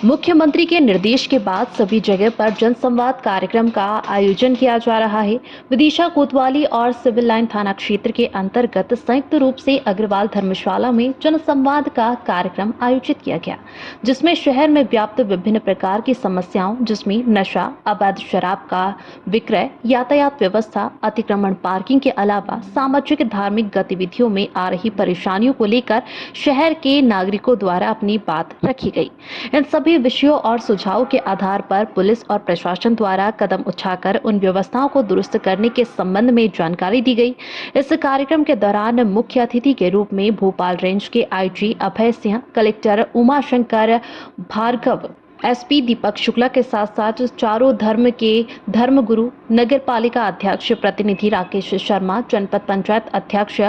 मुख्यमंत्री के निर्देश के बाद सभी जगह पर जनसंवाद कार्यक्रम का आयोजन किया जा रहा है। विदिशा कोतवाली और सिविल लाइन थाना क्षेत्र के अंतर्गत संयुक्त रूप से अग्रवाल धर्मशाला में जनसंवाद का कार्यक्रम आयोजित किया गया, जिसमें शहर में व्याप्त विभिन्न प्रकार की समस्याओं, जिसमें नशा, अवैध शराब का विक्रय, यातायात व्यवस्था, अतिक्रमण, पार्किंग के अलावा सामाजिक धार्मिक गतिविधियों में आ रही परेशानियों को लेकर शहर के नागरिकों द्वारा अपनी बात रखी गई। इन सभी विषयों और सुझावों के आधार पर पुलिस और प्रशासन द्वारा कदम उठाकर उन व्यवस्थाओं को दुरुस्त करने के संबंध में जानकारी दी गई। इस कार्यक्रम के दौरान मुख्य अतिथि के रूप में भोपाल रेंज के IG Abhay Singh, collector Umashankar Bhargava, SP दीपक शुक्ला के साथ साथ चारों धर्म के धर्मगुरु, नगर पालिका अध्यक्ष प्रतिनिधि राकेश शर्मा, जनपद पंचायत अध्यक्ष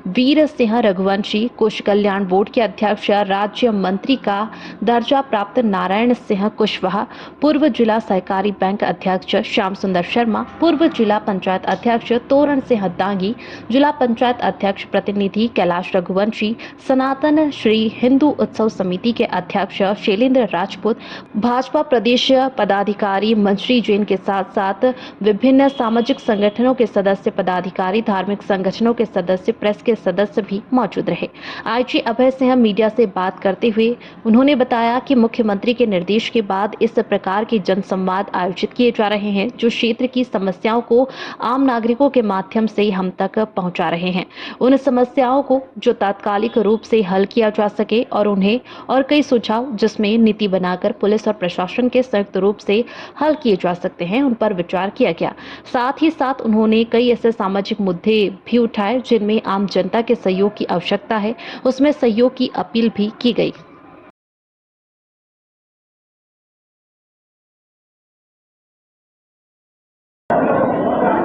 वीर सिंह रघुवंशी, कोष कल्याण बोर्ड के अध्यक्ष राज्य मंत्री का दर्जा प्राप्त नारायण सिंह कुशवाहा, पूर्व जिला सहकारी बैंक अध्यक्ष श्याम सुंदर शर्मा, पूर्व जिला पंचायत अध्यक्ष तोरण सिंह दांगी, जिला पंचायत अध्यक्ष प्रतिनिधि कैलाश रघुवंशी, सनातन श्री हिंदू उत्सव समिति के अध्यक्ष शैलेंद्र राजपूत, भाजपा प्रदेश पदाधिकारी मंत्री जैन के साथ साथ विभिन्न सामाजिक संगठनों के सदस्य, पदाधिकारी, धार्मिक संगठनों के सदस्य, प्रेस के सदस्य भी मौजूद रहे। आईजी अभय सिंह मीडिया से बात करते हुए उन्होंने बताया कि मुख्यमंत्री के निर्देश के बाद इस प्रकार के जनसंवाद आयोजित किए जा रहे हैं, जो क्षेत्र की समस्याओं को आम नागरिकों के माध्यम से हम तक पहुंचा रहे हैं। उन समस्याओं को जो तात्कालिक रूप से हल किया जा सके और उन्हें और कई सुझाव जिसमें नीति बनाकर पुलिस और प्रशासन के संयुक्त रूप से हल किए जा सकते हैं, उन पर विचार किया गया। साथ ही साथ उन्होंने कई ऐसे सामाजिक मुद्दे भी उठाए जिनमें आम जनता के सहयोग की आवश्यकता है, उसमें सहयोग की अपील भी की गई।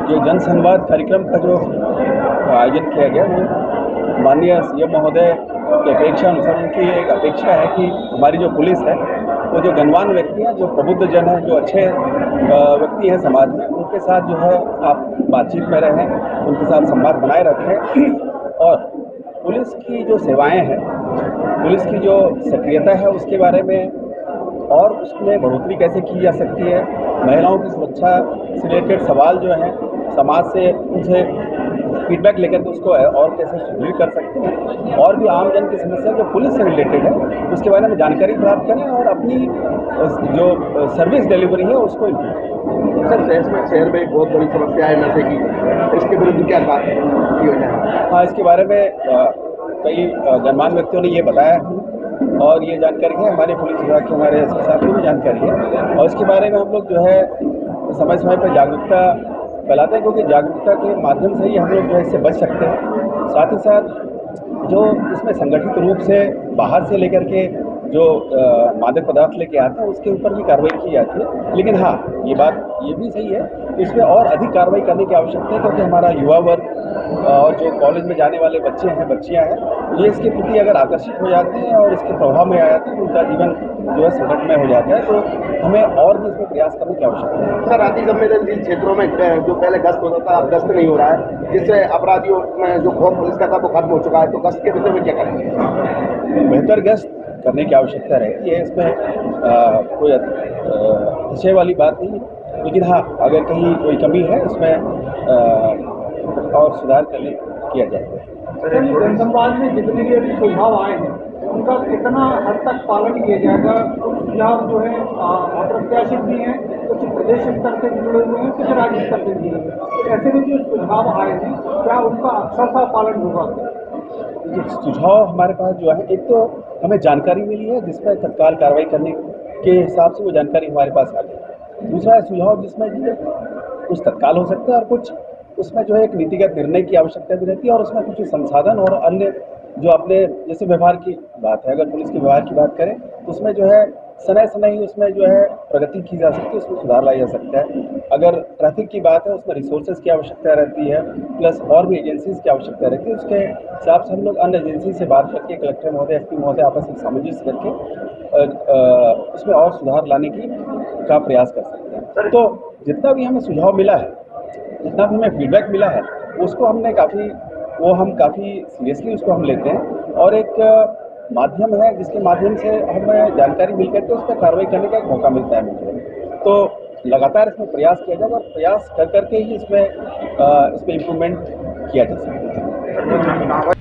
जो जनसंवाद कार्यक्रम का जो आयोजन किया गया, वो माननीय सीएम महोदय की अपेक्षा अनुसार उनकी एक अपेक्षा है कि हमारी जो पुलिस है वो जो गणमान्य व्यक्ति हैं, जो प्रबुद्ध जन हैं, जो अच्छे व्यक्ति हैं समाज में, उनके साथ जो है आप बातचीत में रहें, उनके साथ संवाद बनाए रखें और पुलिस की जो सेवाएं हैं, पुलिस की जो सक्रियता है उसके बारे में और उसमें बढ़ोतरी कैसे की जा सकती है, महिलाओं की सुरक्षा से रिलेटेड सवाल जो हैं समाज से उनसे फीडबैक लेकर के उसको और कैसे सुदृढ़ कर सकते हैं, और भी आम जन की समस्या जो पुलिस से रिलेटेड है उसके बारे में जानकारी प्राप्त करें और अपनी जो सर्विस डिलीवरी है उसको इम्प्रूव करें। सर, शहर में एक बहुत बड़ी समस्या है नशे की, इसके विरुद्ध क्या बात की वजह है? हाँ, इसके बारे में कई गणमान्य व्यक्तियों ने ये बताया और ये जानकारी है हमारे पुलिस विभाग के हमारे एसपी साहब की भी जानकारी है, और इसके बारे में हम लोग जो है समय समय पर जागरूकता फैलाते हैं, क्योंकि जागरूकता के माध्यम से ही हम लोग जो है इससे बच सकते हैं। साथ ही साथ जो इसमें संगठित रूप से बाहर से लेकर के जो मादक पदार्थ लेके आते हैं उसके ऊपर भी कार्रवाई की जाती है, लेकिन हाँ ये बात ये भी सही है कि इसमें और अधिक कार्रवाई करने की आवश्यकता है, क्योंकि हमारा युवा वर्ग और जो कॉलेज में जाने वाले बच्चे हैं, बच्चियां हैं, ये इसके प्रति अगर आकर्षित हो जाते हैं और इसके प्रभाव में आ जाते हैं, उनका जीवन जो है संकट में हो जाता है, तो हमें और भी इसमें प्रयास करने की आवश्यकता है। सर, अति संवेदनशील क्षेत्रों में जो पहले गश्त होता था अब गश्त नहीं हो रहा है, जिससे अपराधियों में जो खौफ पुलिस का था वो खत्म हो चुका है, तो गश्त के विषय में क्या करेंगे? बेहतर गश्त करने की आवश्यकता रहती है, इसमें कोई विषय वाली बात नहीं है, लेकिन हाँ अगर कहीं कोई कमी है इसमें और सुधार किया जाएगा। जनसंवाद में जितने भी अभी सुझाव आए हैं उनका कितना हद तक पालन किया जाएगा? कुछ सुझाव जो है अप्रत्याशित भी हैं, कुछ प्रदेश स्तर से जुड़े हुए हैं, कुछ राज्य स्तर से जुड़े हुए हैं, तो ऐसे में जो सुझाव आए हैं क्या उनका अक्षरशः पालन होगा? सुझाव हमारे पास जो है, एक तो हमें जानकारी मिली है जिसमें तत्काल कार्रवाई करने के हिसाब से वो जानकारी हमारे पास आ गई। दूसरा है सुझाव जिसमें कुछ तत्काल हो सकता है और कुछ उसमें जो है एक नीतिगत निर्णय की आवश्यकता भी रहती है, और उसमें कुछ संसाधन और अन्य जो अपने जैसे व्यवहार की बात है, अगर पुलिस के व्यवहार की बात करें तो उसमें जो है समय ही उसमें जो है प्रगति की जा सकती है, उसमें सुधार लाया जा सकता है। अगर ट्रैफिक की बात है उसमें रिसोर्सेज की आवश्यकता रहती है, प्लस और भी एजेंसीज की आवश्यकता रहती है। उसके हिसाब से हम लोग अन्य एजेंसी से बात करके कलेक्टर महोदय, एसपी महोदय आपस में सामंजस्य करके उसमें और सुधार लाने का प्रयास कर सकते हैं। तो जितना भी हमें सुझाव मिला है, जितना भी हमें फीडबैक मिला है, उसको हम काफ़ी सीरियसली उसको हम लेते हैं और एक माध्यम है जिसके माध्यम से हमें जानकारी मिल करके उस पर कार्रवाई करने का एक मौका मिलता है मुझे। तो लगातार इसमें प्रयास किया जाए और प्रयास कर करके ही इसमें इम्प्रूवमेंट किया जा सकता है।